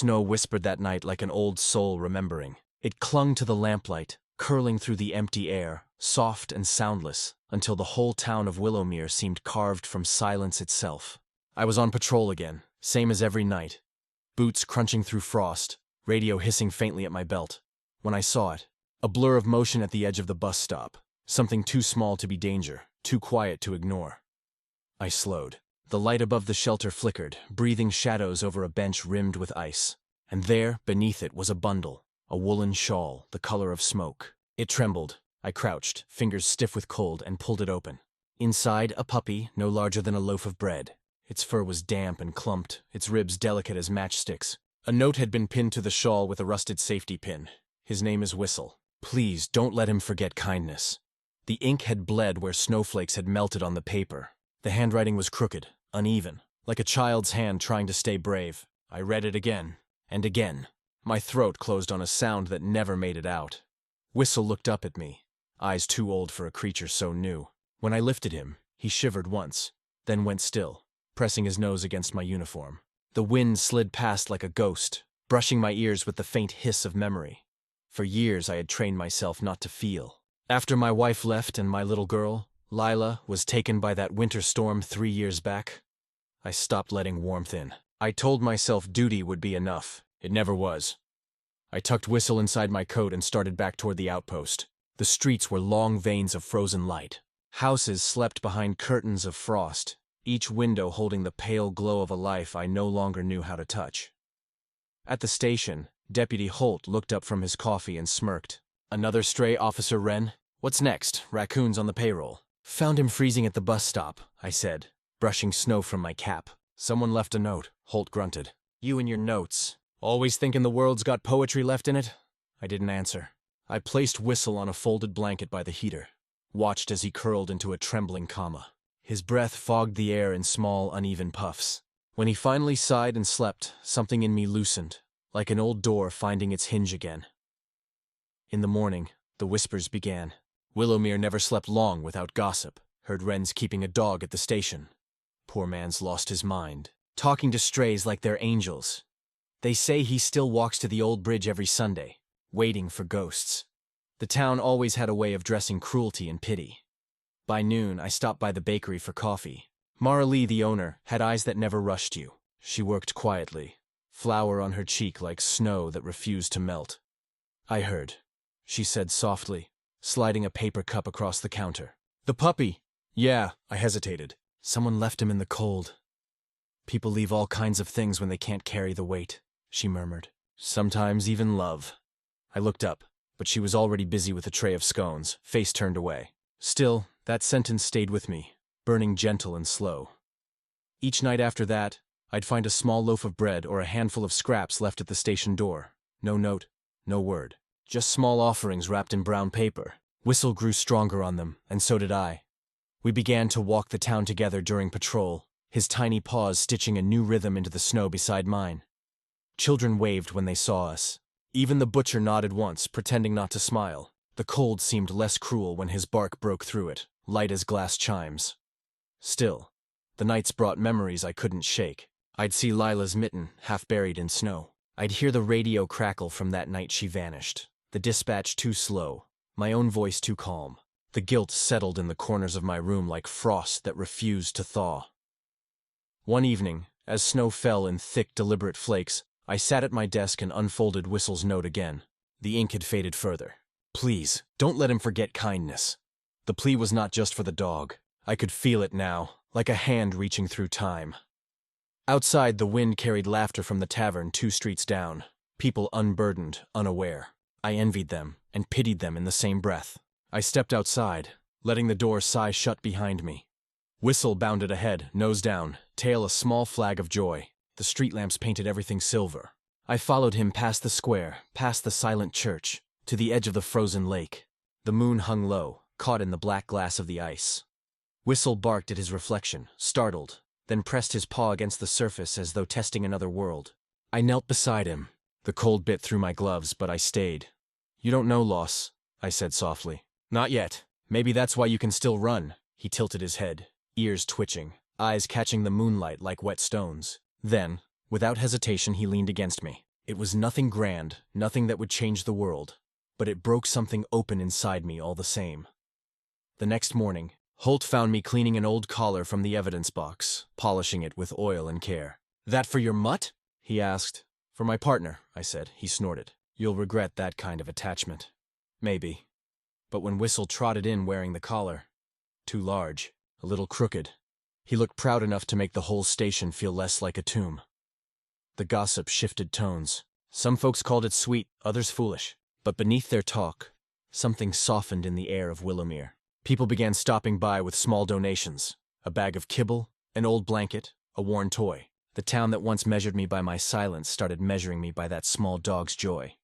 snow whispered that night like an old soul remembering. It clung to the lamplight, curling through the empty air, soft and soundless, until the whole town of Willowmere seemed carved from silence itself. I was on patrol again, same as every night. Boots crunching through frost, radio hissing faintly at my belt. When I saw it, a blur of motion at the edge of the bus stop, something too small to be danger, too quiet to ignore. I slowed. The light above the shelter flickered, breathing shadows over a bench rimmed with ice. And there, beneath it, was a bundle, a woolen shawl, the color of smoke. It trembled. I crouched, fingers stiff with cold, and pulled it open. Inside, a puppy, no larger than a loaf of bread. Its fur was damp and clumped, its ribs delicate as matchsticks. A note had been pinned to the shawl with a rusted safety pin. His name is Whistle. Please, don't let him forget kindness. The ink had bled where snowflakes had melted on the paper. The handwriting was crooked, uneven, like a child's hand trying to stay brave. I read it again, and again. My throat closed on a sound that never made it out. Whistle looked up at me, eyes too old for a creature so new. When I lifted him, he shivered once, then went still, pressing his nose against my uniform. The wind slid past like a ghost, brushing my ears with the faint hiss of memory. For years I had trained myself not to feel. After my wife left and my little girl, Lila, was taken by that winter storm 3 years back, I stopped letting warmth in. I told myself duty would be enough. It never was. I tucked Whistle inside my coat and started back toward the outpost. The streets were long veins of frozen light. Houses slept behind curtains of frost, each window holding the pale glow of a life I no longer knew how to touch. At the station, Deputy Holt looked up from his coffee and smirked. Another stray, Officer Wren? What's next? Raccoons on the payroll. Found him freezing at the bus stop, I said, brushing snow from my cap. Someone left a note, Holt grunted. You and your notes. Always thinking the world's got poetry left in it? I didn't answer. I placed Whistle on a folded blanket by the heater, watched as he curled into a trembling comma. His breath fogged the air in small, uneven puffs. When he finally sighed and slept, something in me loosened, like an old door finding its hinge again. In the morning, the whispers began. Willowmere never slept long without gossip. Heard Wren's keeping a dog at the station. Poor man's lost his mind. Talking to strays like they're angels. They say he still walks to the old bridge every Sunday, waiting for ghosts. The town always had a way of dressing cruelty and pity. By noon, I stopped by the bakery for coffee. Mara Lee, the owner, had eyes that never rushed you. She worked quietly, flour on her cheek like snow that refused to melt. I heard, she said softly, sliding a paper cup across the counter. The puppy! Yeah, I hesitated. Someone left him in the cold. People leave all kinds of things when they can't carry the weight, she murmured. Sometimes even love. I looked up, but she was already busy with a tray of scones, face turned away. Still, that sentence stayed with me, burning gentle and slow. Each night after that, I'd find a small loaf of bread or a handful of scraps left at the station door. No note, no word. Just small offerings wrapped in brown paper. Whistle grew stronger on them, and so did I. We began to walk the town together during patrol, his tiny paws stitching a new rhythm into the snow beside mine. Children waved when they saw us. Even the butcher nodded once, pretending not to smile. The cold seemed less cruel when his bark broke through it, light as glass chimes. Still, the nights brought memories I couldn't shake. I'd see Lila's mitten, half buried in snow. I'd hear the radio crackle from that night she vanished. The dispatch too slow, my own voice too calm. The guilt settled in the corners of my room like frost that refused to thaw. One evening, as snow fell in thick, deliberate flakes, I sat at my desk and unfolded Whistle's note again. The ink had faded further. Please, don't let him forget kindness. The plea was not just for the dog. I could feel it now, like a hand reaching through time. Outside, the wind carried laughter from the tavern 2 streets down. People unburdened, unaware. I envied them and pitied them in the same breath. I stepped outside, letting the door sigh shut behind me. Whistle bounded ahead, nose down, tail a small flag of joy. The street lamps painted everything silver. I followed him past the square, past the silent church, to the edge of the frozen lake. The moon hung low, caught in the black glass of the ice. Whistle barked at his reflection, startled, then pressed his paw against the surface as though testing another world. I knelt beside him. The cold bit through my gloves, but I stayed. You don't know, Loss, I said softly. Not yet. Maybe that's why you can still run. He tilted his head, ears twitching, eyes catching the moonlight like wet stones. Then, without hesitation, he leaned against me. It was nothing grand, nothing that would change the world, but it broke something open inside me all the same. The next morning, Holt found me cleaning an old collar from the evidence box, polishing it with oil and care. "That for your mutt?" he asked. "For my partner," I said. He snorted. "You'll regret that kind of attachment." "Maybe." But when Whistle trotted in wearing the collar, too large, a little crooked, he looked proud enough to make the whole station feel less like a tomb. The gossip shifted tones. Some folks called it sweet, others foolish. But beneath their talk, something softened in the air of Willowmere. People began stopping by with small donations. A bag of kibble, an old blanket, a worn toy. The town that once measured me by my silence started measuring me by that small dog's joy.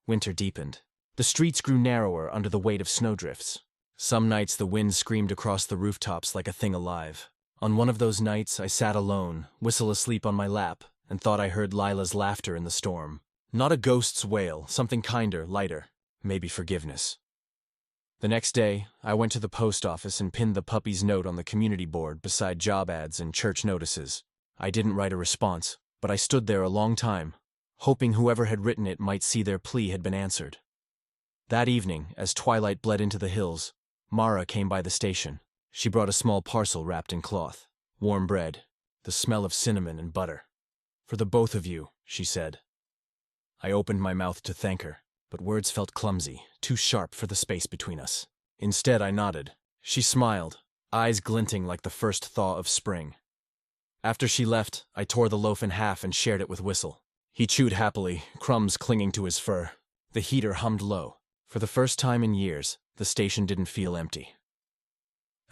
Winter deepened. The streets grew narrower under the weight of snowdrifts. Some nights the wind screamed across the rooftops like a thing alive. On one of those nights I sat alone, Whistle asleep on my lap, and thought I heard Lila's laughter in the storm. Not a ghost's wail, something kinder, lighter, maybe forgiveness. The next day, I went to the post office and pinned the puppy's note on the community board beside job ads and church notices. I didn't write a response, but I stood there a long time, hoping whoever had written it might see their plea had been answered. That evening, as twilight bled into the hills, Mara came by the station. She brought a small parcel wrapped in cloth. Warm bread, the smell of cinnamon and butter. "For the both of you," she said. I opened my mouth to thank her, but words felt clumsy, too sharp for the space between us. Instead, I nodded. She smiled, eyes glinting like the first thaw of spring. After she left, I tore the loaf in half and shared it with Whistle. He chewed happily, crumbs clinging to his fur. The heater hummed low. For the first time in years, the station didn't feel empty.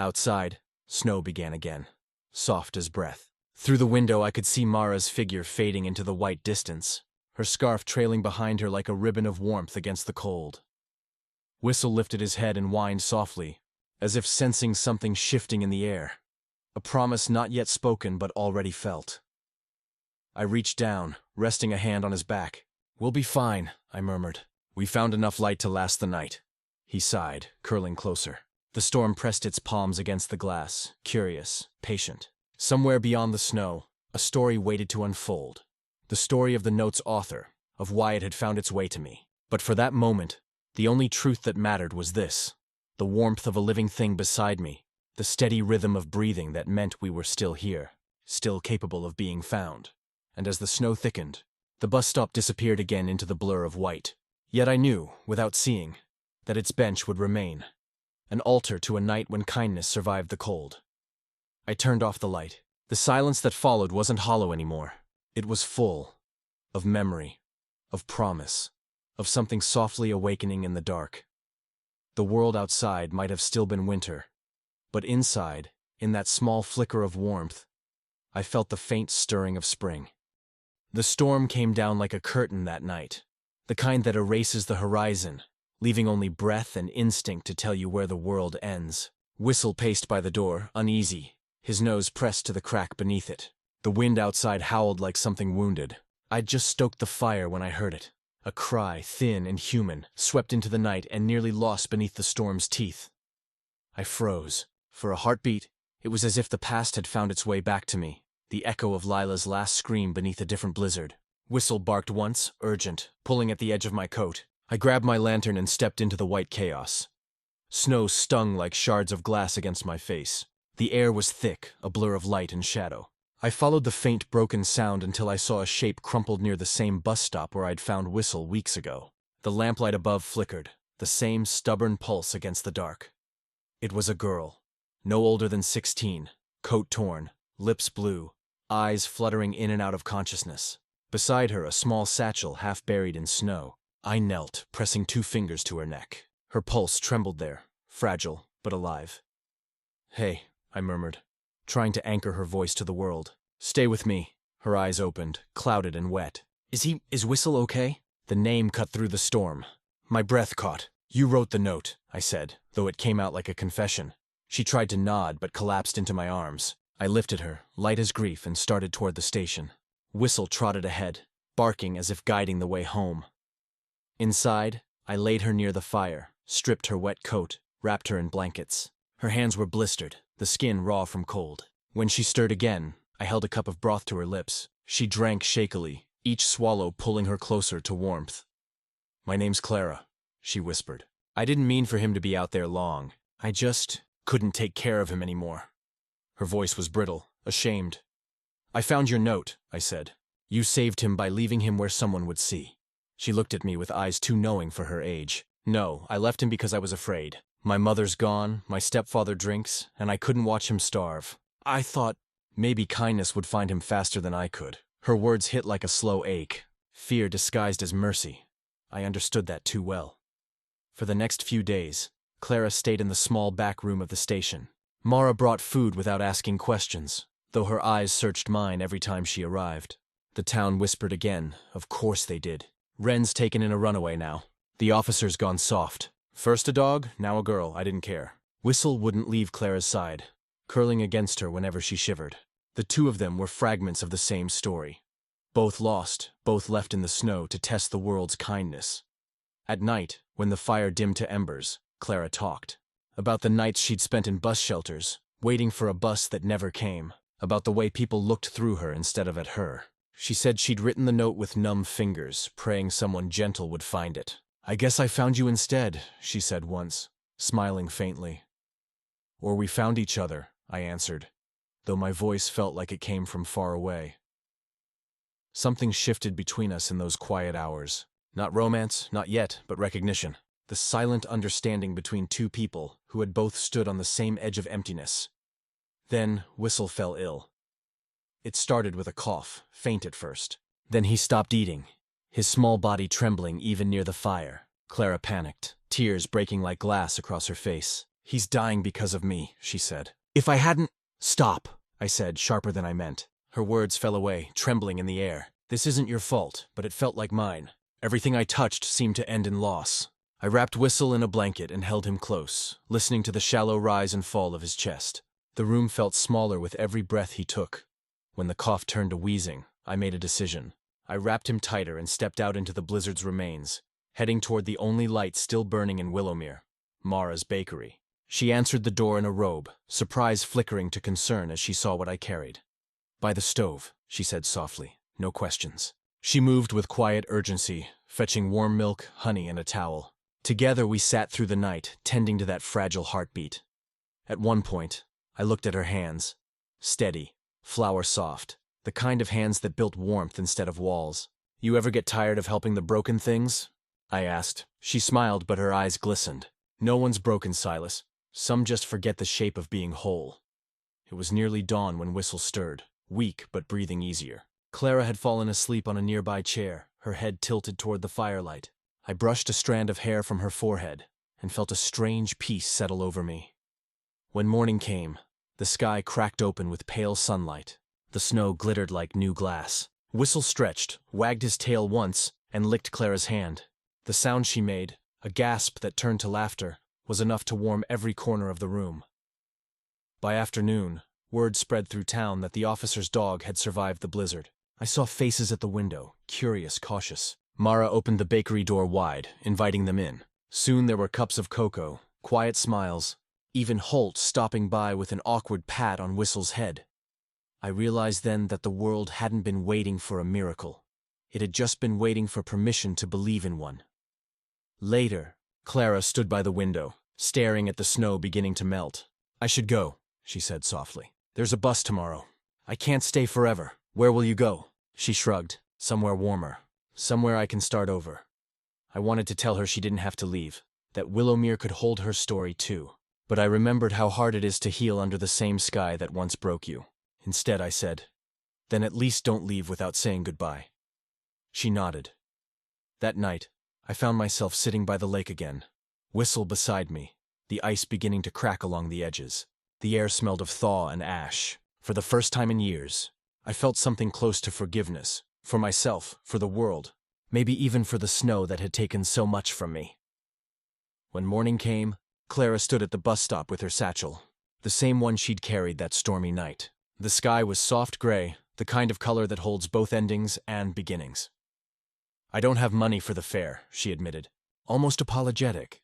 Outside, snow began again, soft as breath. Through the window I could see Mara's figure fading into the white distance, her scarf trailing behind her like a ribbon of warmth against the cold. Whistle lifted his head and whined softly, as if sensing something shifting in the air, a promise not yet spoken but already felt. I reached down, resting a hand on his back. "We'll be fine," I murmured. "We found enough light to last the night." He sighed, curling closer. The storm pressed its palms against the glass, curious, patient. Somewhere beyond the snow, a story waited to unfold. The story of the note's author, of why it had found its way to me. But for that moment, the only truth that mattered was this: the warmth of a living thing beside me, the steady rhythm of breathing that meant we were still here, still capable of being found. And as the snow thickened, the bus stop disappeared again into the blur of white. Yet I knew, without seeing, that its bench would remain, an altar to a night when kindness survived the cold. I turned off the light. The silence that followed wasn't hollow anymore. It was full of memory, of promise, of something softly awakening in the dark. The world outside might have still been winter, but inside, in that small flicker of warmth, I felt the faint stirring of spring. The storm came down like a curtain that night, the kind that erases the horizon, leaving only breath and instinct to tell you where the world ends. Whistle paced by the door, uneasy, his nose pressed to the crack beneath it. The wind outside howled like something wounded. I'd just stoked the fire when I heard it. A cry, thin and human, swept into the night and nearly lost beneath the storm's teeth. I froze. For a heartbeat, it was as if the past had found its way back to me, the echo of Lila's last scream beneath a different blizzard. Whistle barked once, urgent, pulling at the edge of my coat. I grabbed my lantern and stepped into the white chaos. Snow stung like shards of glass against my face. The air was thick, a blur of light and shadow. I followed the faint, broken sound until I saw a shape crumpled near the same bus stop where I'd found Whistle weeks ago. The lamplight above flickered, the same stubborn pulse against the dark. It was a girl, no older than 16, coat torn, lips blue, eyes fluttering in and out of consciousness. Beside her, a small satchel half buried in snow. I knelt, pressing 2 fingers to her neck. Her pulse trembled there, fragile but alive. "Hey," I murmured, trying to anchor her voice to the world. "Stay with me." Her eyes opened, clouded and wet. Is Whistle okay?" The name cut through the storm. My breath caught. "You wrote the note," I said, though it came out like a confession. She tried to nod but collapsed into my arms. I lifted her, light as grief, and started toward the station. Whistle trotted ahead, barking as if guiding the way home. Inside, I laid her near the fire, stripped her wet coat, wrapped her in blankets. Her hands were blistered, the skin raw from cold. When she stirred again, I held a cup of broth to her lips. She drank shakily, each swallow pulling her closer to warmth. "My name's Clara," she whispered. "I didn't mean for him to be out there long. I just couldn't take care of him anymore." Her voice was brittle, ashamed. "I found your note," I said. "You saved him by leaving him where someone would see." She looked at me with eyes too knowing for her age. "No, I left him because I was afraid. My mother's gone, my stepfather drinks, and I couldn't watch him starve. I thought maybe kindness would find him faster than I could." Her words hit like a slow ache, fear disguised as mercy. I understood that too well. For the next few days, Clara stayed in the small back room of the station. Mara brought food without asking questions, though her eyes searched mine every time she arrived. The town whispered again, of course they did. "Wren's taken in a runaway now. The officer's gone soft. First a dog, now a girl, I didn't care." Whistle wouldn't leave Clara's side, curling against her whenever she shivered. The two of them were fragments of the same story. Both lost, both left in the snow to test the world's kindness. At night, when the fire dimmed to embers, Clara talked. About the nights she'd spent in bus shelters, waiting for a bus that never came. About the way people looked through her instead of at her. She said she'd written the note with numb fingers, praying someone gentle would find it. "I guess I found you instead," she said once, smiling faintly. "Or we found each other," I answered, though my voice felt like it came from far away. Something shifted between us in those quiet hours. Not romance, not yet, but recognition. The silent understanding between two people who had both stood on the same edge of emptiness. Then Whistle fell ill. It started with a cough, faint at first. Then he stopped eating, his small body trembling even near the fire. Clara panicked, tears breaking like glass across her face. "He's dying because of me," she said. "If I hadn't—" "Stop," I said, sharper than I meant. Her words fell away, trembling in the air. "This isn't your fault, but it felt like mine. Everything I touched seemed to end in loss." I wrapped Whistle in a blanket and held him close, listening to the shallow rise and fall of his chest. The room felt smaller with every breath he took. When the cough turned to wheezing, I made a decision. I wrapped him tighter and stepped out into the blizzard's remains, heading toward the only light still burning in Willowmere, Mara's bakery. She answered the door in a robe, surprise flickering to concern as she saw what I carried. "By the stove," she said softly, "no questions." She moved with quiet urgency, fetching warm milk, honey, and a towel. Together we sat through the night, tending to that fragile heartbeat. At one point, I looked at her hands. Steady, flower-soft, the kind of hands that built warmth instead of walls. "You ever get tired of helping the broken things?" I asked. She smiled, but her eyes glistened. "No one's broken, Silas. Some just forget the shape of being whole." It was nearly dawn when Whistle stirred, weak but breathing easier. Clara had fallen asleep on a nearby chair, her head tilted toward the firelight. I brushed a strand of hair from her forehead and felt a strange peace settle over me. When morning came, the sky cracked open with pale sunlight. The snow glittered like new glass. Whistle stretched, wagged his tail once, and licked Clara's hand. The sound she made, a gasp that turned to laughter, was enough to warm every corner of the room. By afternoon, word spread through town that the officer's dog had survived the blizzard. I saw faces at the window, curious, cautious. Mara opened the bakery door wide, inviting them in. Soon there were cups of cocoa, quiet smiles, even Holt stopping by with an awkward pat on Whistle's head. I realized then that the world hadn't been waiting for a miracle. It had just been waiting for permission to believe in one. Later, Clara stood by the window, staring at the snow beginning to melt. "I should go," she said softly. "There's a bus tomorrow. I can't stay forever. Where will you go?" She shrugged. "Somewhere warmer. Somewhere I can start over." I wanted to tell her she didn't have to leave, that Willowmere could hold her story too. But I remembered how hard it is to heal under the same sky that once broke you. Instead, I said, "Then at least don't leave without saying goodbye." She nodded. That night, I found myself sitting by the lake again, Whistle beside me, the ice beginning to crack along the edges. The air smelled of thaw and ash. For the first time in years, I felt something close to forgiveness, for myself, for the world, maybe even for the snow that had taken so much from me. When morning came, Clara stood at the bus stop with her satchel, the same one she'd carried that stormy night. The sky was soft gray, the kind of color that holds both endings and beginnings. "I don't have money for the fare," she admitted, almost apologetic.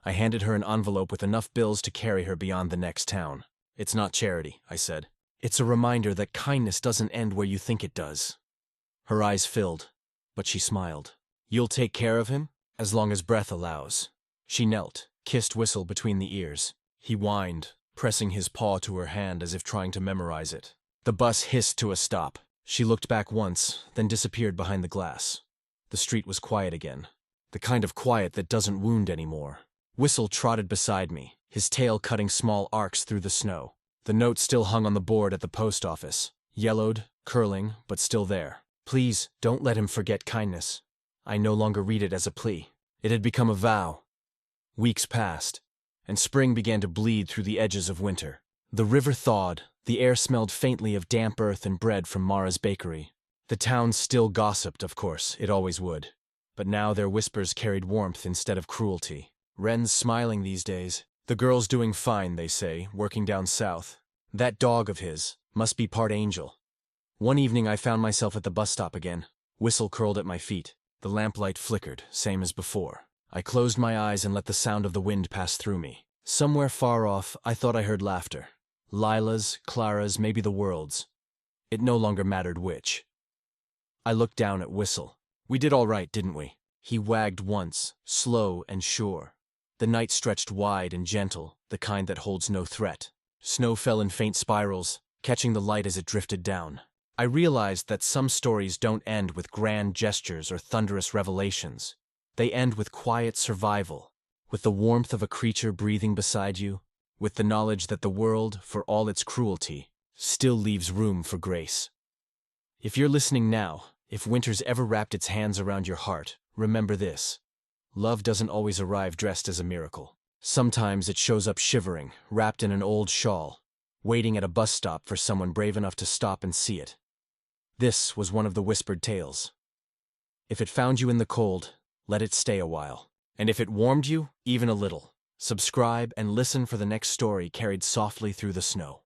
I handed her an envelope with enough bills to carry her beyond the next town. "It's not charity," I said. "It's a reminder that kindness doesn't end where you think it does." Her eyes filled, but she smiled. You'll take care of him? As long as breath allows. She knelt, kissed Whistle between the ears. He whined, pressing his paw to her hand as if trying to memorize it. The bus hissed to a stop. She looked back once, then disappeared behind the glass. The street was quiet again. The kind of quiet that doesn't wound anymore. Whistle trotted beside me, his tail cutting small arcs through the snow. The note still hung on the board at the post office. Yellowed, curling, but still there. Please, don't let him forget kindness. I no longer read it as a plea. It had become a vow. Weeks passed, and spring began to bleed through the edges of winter. The river thawed, the air smelled faintly of damp earth and bread from Mara's bakery. The town still gossiped, of course, it always would. But now their whispers carried warmth instead of cruelty. Wren's smiling these days. The girl's doing fine, they say, working down south. That dog of his must be part angel. One evening I found myself at the bus stop again. Whistle curled at my feet. The lamplight flickered, same as before. I closed my eyes and let the sound of the wind pass through me. Somewhere far off, I thought I heard laughter. Lila's, Clara's, maybe the world's. It no longer mattered which. I looked down at Whistle. We did all right, didn't we? He wagged once, slow and sure. The night stretched wide and gentle, the kind that holds no threat. Snow fell in faint spirals, catching the light as it drifted down. I realized that some stories don't end with grand gestures or thunderous revelations. They end with quiet survival, with the warmth of a creature breathing beside you, with the knowledge that the world, for all its cruelty, still leaves room for grace. If you're listening now, if winter's ever wrapped its hands around your heart, remember this. Love doesn't always arrive dressed as a miracle. Sometimes it shows up shivering, wrapped in an old shawl, waiting at a bus stop for someone brave enough to stop and see it. This was one of the whispered tales. If it found you in the cold, let it stay a while. And if it warmed you, even a little, subscribe and listen for the next story carried softly through the snow.